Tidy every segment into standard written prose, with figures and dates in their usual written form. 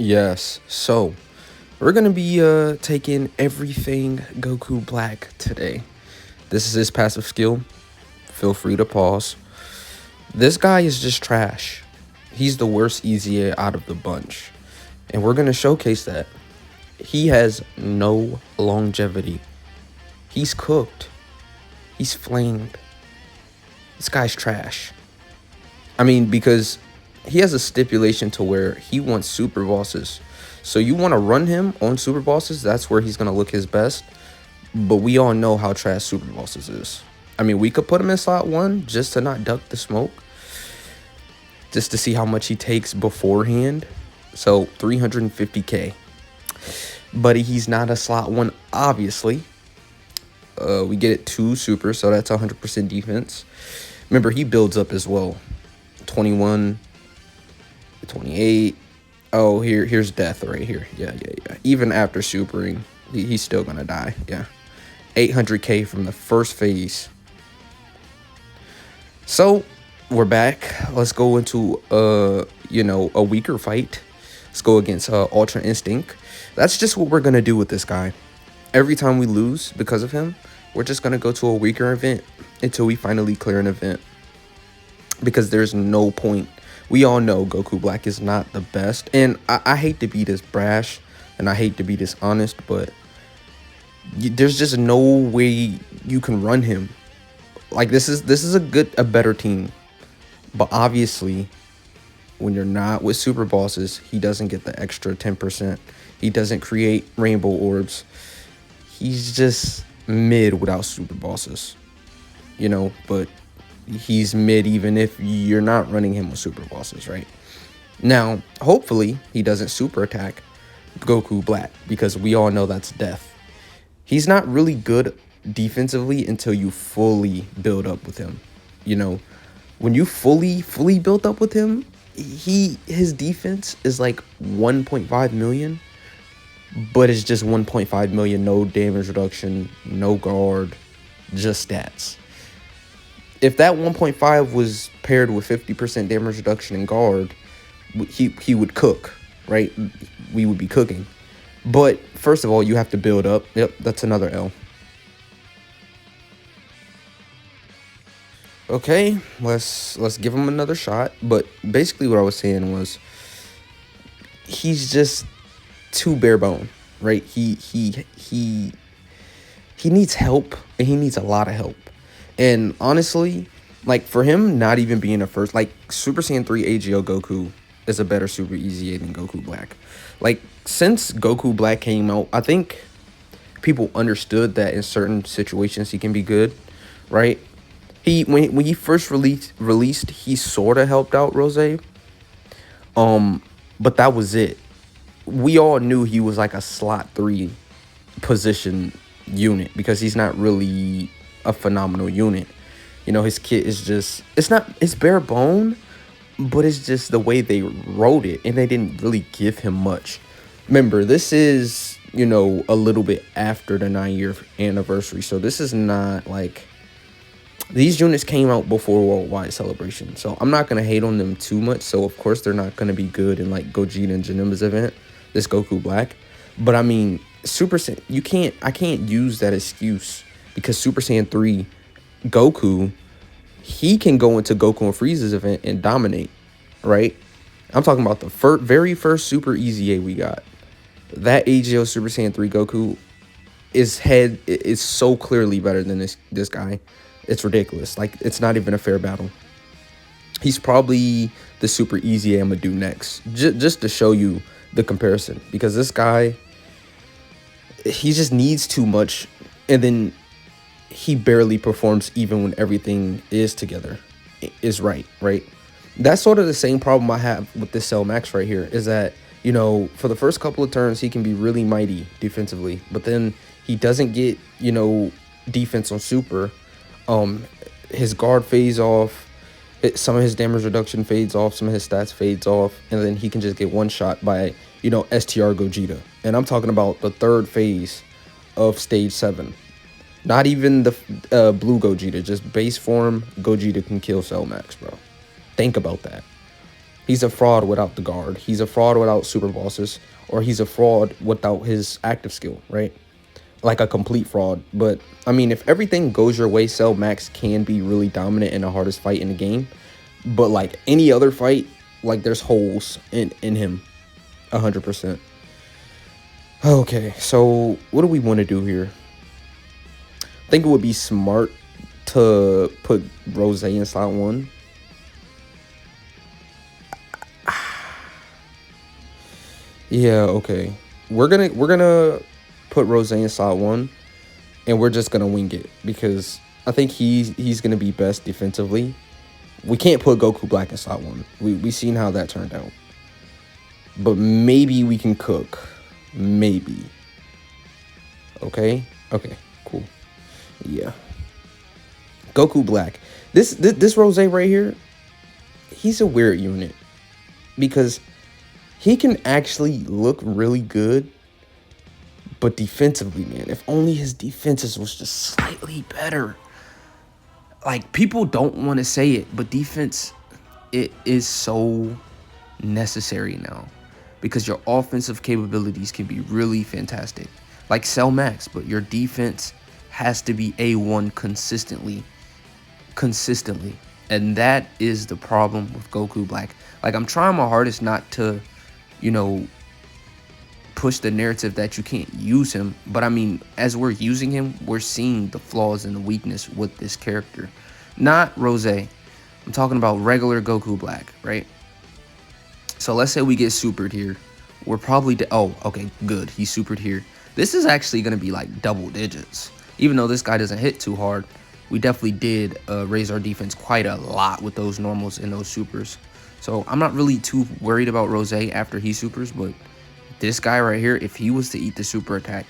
Yes, so we're gonna be taking everything Goku Black today. This is his passive skill. Feel free to pause. This guy is just trash. He's the worst easy out of the bunch. And we're gonna showcase that. He has no longevity. He's cooked. He's flamed. This guy's trash. I mean, because he has a stipulation to where he wants super bosses. So you want to run him on super bosses, that's where he's going to look his best. But we all know how trash super bosses is. I mean, we could put him in slot 1 just to not duck the smoke. Just to see how much he takes beforehand. So 350k. But he's not a slot 1, obviously. We get it 2 super, so that's 100% defense. Remember, he builds up as well. 21, 28. Oh, here's death right here. Yeah. Even after supering, he's still gonna die. Yeah. 800k from the first phase. So we're back. Let's go into a weaker fight. Let's go against Ultra Instinct. That's just what we're gonna do with this guy. Every time we lose because of him, we're just gonna go to a weaker event until we finally clear an event. Because there's no point. We all know Goku Black is not the best. And I hate to be this brash and I hate to be this honest, but there's just no way you can run him. Like this is a better team. But obviously, when you're not with super bosses, he doesn't get the extra 10%. He doesn't create rainbow orbs. He's just mid without super bosses. But he's mid even if you're not running him with super bosses, right? Now, hopefully, he doesn't super attack Goku Black because we all know that's death. He's not really good defensively until you fully build up with him. When you fully built up with him, his defense is like 1.5 million, but it's just 1.5 million, no damage reduction, no guard, just stats. If that 1.5 was paired with 50% damage reduction and guard, he would cook, right? We would be cooking. But first of all, you have to build up. Yep, that's another L. Okay, let's give him another shot. But basically what I was saying was he's just too bare bone, right? He needs help, and he needs a lot of help. And honestly, like for him not even being a first, like Super Saiyan 3 AGL Goku is a better Super EZA than Goku Black. Like since Goku Black came out, I think people understood that in certain situations he can be good, right? When he first released, he sort of helped out Rose. But that was it. We all knew he was like a slot 3 position unit because he's not really a phenomenal unit. His kit is just, it's bare bone, but it's just the way they wrote it, and they didn't really give him much. Remember, this is a little bit after the 9-year anniversary, so this is not like, these units came out before Worldwide Celebration, so I'm not gonna hate on them too much. So of course they're not gonna be good in like Gogeta and Janemba's event, this Goku Black. But I mean, I can't use that excuse because Super Saiyan 3 Goku, he can go into Goku and Frieza's event and dominate, right? I'm talking about the very first Super EZA we got. That AGL Super Saiyan 3 Goku is so clearly better than this guy. It's ridiculous. Like, it's not even a fair battle. He's probably the Super EZA I'm gonna do next, just to show you the comparison, because this guy, he just needs too much, and then he barely performs even when everything is together, is right? That's sort of the same problem I have with this Cell Max right here, is that, for the first couple of turns, he can be really mighty defensively, but then he doesn't get, defense on super. His guard fades off, some of his damage reduction fades off, some of his stats fades off, and then he can just get one shot by, STR Gogeta. And I'm talking about the third phase of stage 7. Not even the blue Gogeta, just base form Gogeta can kill Cell Max, bro. Think about that. He's a fraud without the guard. He's a fraud without super bosses, or he's a fraud without his active skill, right? Like a complete fraud. But I mean, if everything goes your way, Cell Max can be really dominant in the hardest fight in the game. But like any other fight, like there's holes in him, 100%. Okay, so what do we want to do here? I think it would be smart to put Rose in slot 1. Yeah, okay. We're gonna put Rose in slot 1, and we're just gonna wing it because I think he's gonna be best defensively. We can't put Goku Black in slot 1. We seen how that turned out. But maybe we can cook. Maybe. Okay? Okay, cool. Yeah. Goku Black. This Rose right here, he's a weird unit. Because he can actually look really good. But defensively, man, if only his defenses was just slightly better. Like, people don't want to say it, but defense, it is so necessary now. Because your offensive capabilities can be really fantastic. Like Cell Max, but your defense has to be A1 consistently. And that is the problem with Goku Black. Like, I'm trying my hardest not to, you know, push the narrative that you can't use him. But I mean, as we're using him, we're seeing the flaws and the weakness with this character. Not Rose. I'm talking about regular Goku Black, right? So let's say we get supered here. We're probably... oh, okay, good. He's supered here. This is actually going to be like double digits. Even though this guy doesn't hit too hard, we definitely did raise our defense quite a lot with those normals and those supers. So I'm not really too worried about Rose after he supers, but this guy right here, if he was to eat the super attack,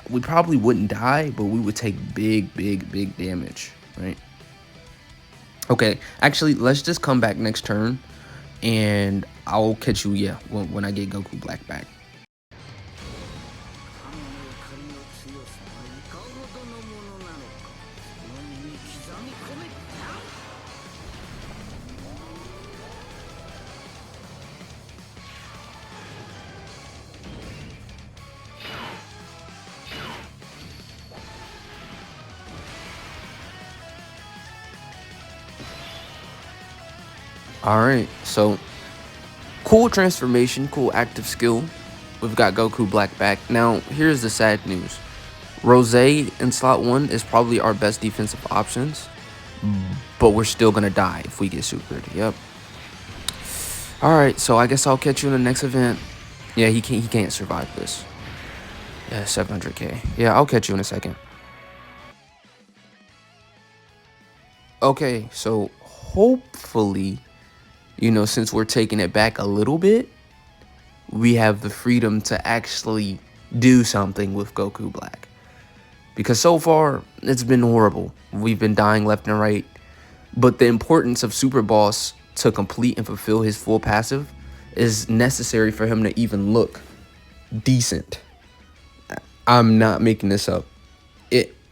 we probably wouldn't die, but we would take big damage, right? Okay, actually, let's just come back next turn, and I'll catch you, yeah, when I get Goku Black back. All right, so cool transformation, cool active skill. We've got Goku Black back. Now, here's the sad news. Rose in slot 1 is probably our best defensive options, but we're still going to die if we get supered. Yep. All right, so I guess I'll catch you in the next event. Yeah, he can't survive this. Yeah, 700k. Yeah, I'll catch you in a second. Okay, so hopefully, you know, since we're taking it back a little bit, we have the freedom to actually do something with Goku Black. Because so far, it's been horrible. We've been dying left and right. But the importance of Super Boss to complete and fulfill his full passive is necessary for him to even look decent. I'm not making this up.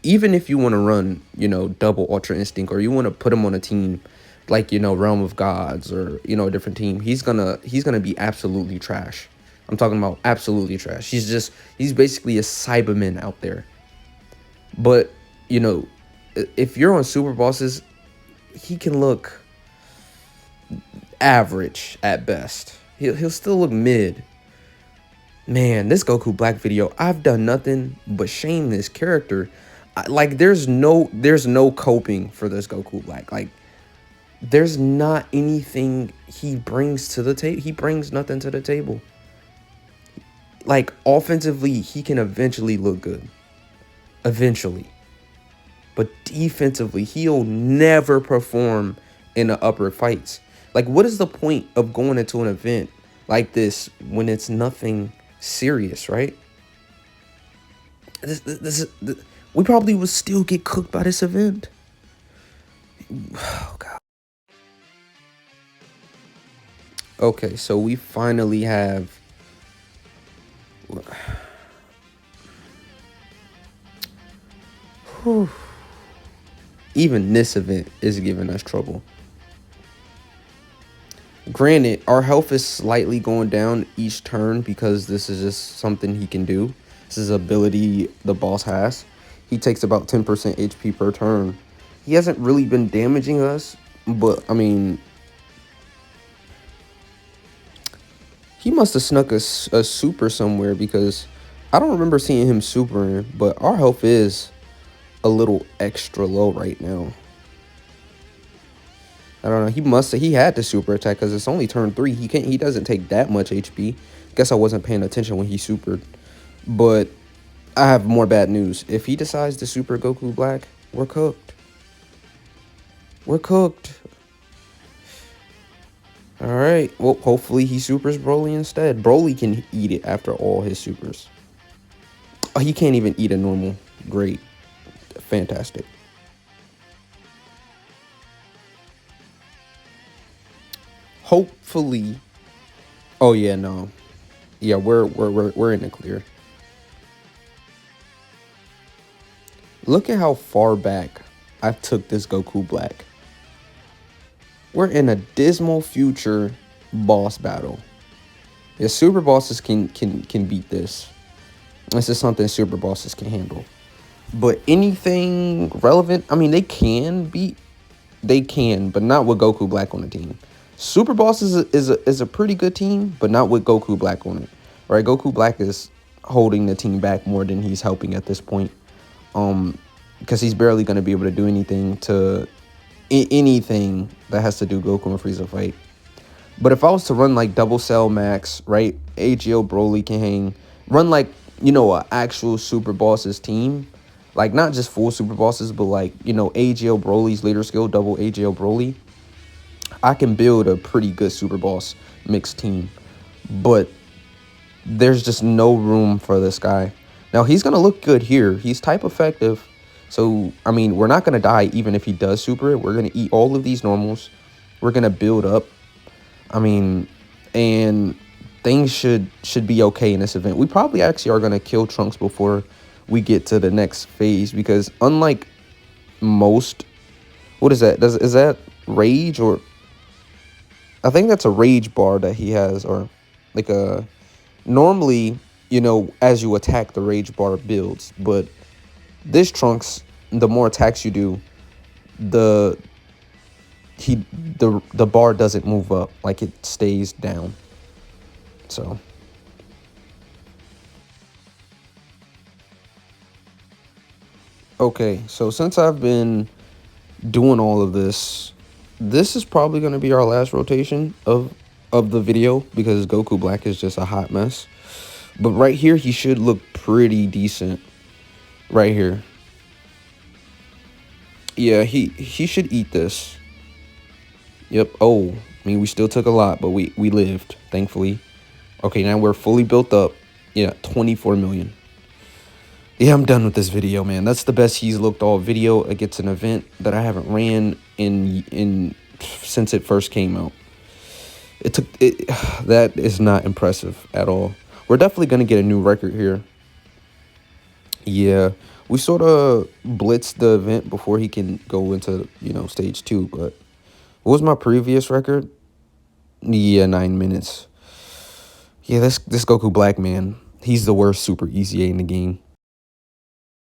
Even if you want to run, you know, double Ultra Instinct, or you want to put him on a team like, you know, Realm of Gods, or, you know, a different team, he's gonna be absolutely trash. I'm talking about absolutely trash. He's basically a Cyberman out there. But, you know, if you're on super bosses, he can look average at best. He'll still look mid. Man, this Goku Black video, I've done nothing but shame this character. Like, there's no coping for this Goku Black. Like, there's not anything he brings to the table. He brings nothing to the table. Like, offensively, he can eventually look good. Eventually. But defensively, he'll never perform in the upper fights. Like, what is the point of going into an event like this when it's nothing serious, right? We probably would still get cooked by this event. Oh, God. Okay, so we finally have... Whew. Even this event is giving us trouble. Granted, our health is slightly going down each turn because this is just something he can do. This is ability the boss has. He takes about 10% HP per turn. He hasn't really been damaging us, but I mean, he must have snuck a super somewhere because I don't remember seeing him supering, but our health is a little extra low right now. I don't know. He had to super attack because it's only turn 3. He doesn't take that much HP. Guess I wasn't paying attention when he supered. But I have more bad news. If he decides to super Goku Black, we're cooked. We're cooked. All right. Well, hopefully he supers Broly instead. Broly can eat it after all his supers. Oh, he can't even eat a normal. Great. Fantastic. Hopefully. Oh yeah, no. Yeah, we're in the clear. Look at how far back I took this Goku Black. We're in a dismal future boss battle. Yeah, super bosses can beat this. This is something super bosses can handle. But anything relevant, I mean, they can, but not with Goku Black on the team. Super Boss is a pretty good team, but not with Goku Black on it. Right? Goku Black is holding the team back more than he's helping at this point. Because he's barely going to be able to do anything anything that has to do Goku and Frieza fight. But if I was to run like Double Cell Max, right? AGO Broly can hang. Run like, a actual Super Bosses team. Like not just full Super Bosses, but like, AGO Broly's leader skill, double AGO Broly. I can build a pretty good Super Boss mixed team. But there's just no room for this guy. Now, he's going to look good here. He's type effective. So, I mean, we're not going to die even if he does super it. We're going to eat all of these normals. We're going to build up. I mean, and things should be okay in this event. We probably actually are going to kill Trunks before we get to the next phase. Because unlike most... What is that? Is that Rage or... I think that's a Rage bar that he has. Or like a... Normally, as you attack, the Rage bar builds. But this Trunks, the more attacks you do, the bar doesn't move up. Like, it stays down. So. Okay, so since I've been doing all of this, this is probably going to be our last rotation of the video because Goku Black is just a hot mess. But right here, he should look pretty decent. Right here. Yeah, he should eat this. Yep. Oh, I mean, we still took a lot, but we lived, thankfully. Okay, now we're fully built up. Yeah, 24 million. Yeah, I'm done with this video, man. That's the best he's looked all video against an event that I haven't ran in since it first came out. That is not impressive at all. We're definitely going to get a new record here. Yeah, we sort of blitzed the event before he can go into, stage 2. But what was my previous record? Yeah, 9 minutes. Yeah, this Goku Black, man, he's the worst Super EZA in the game.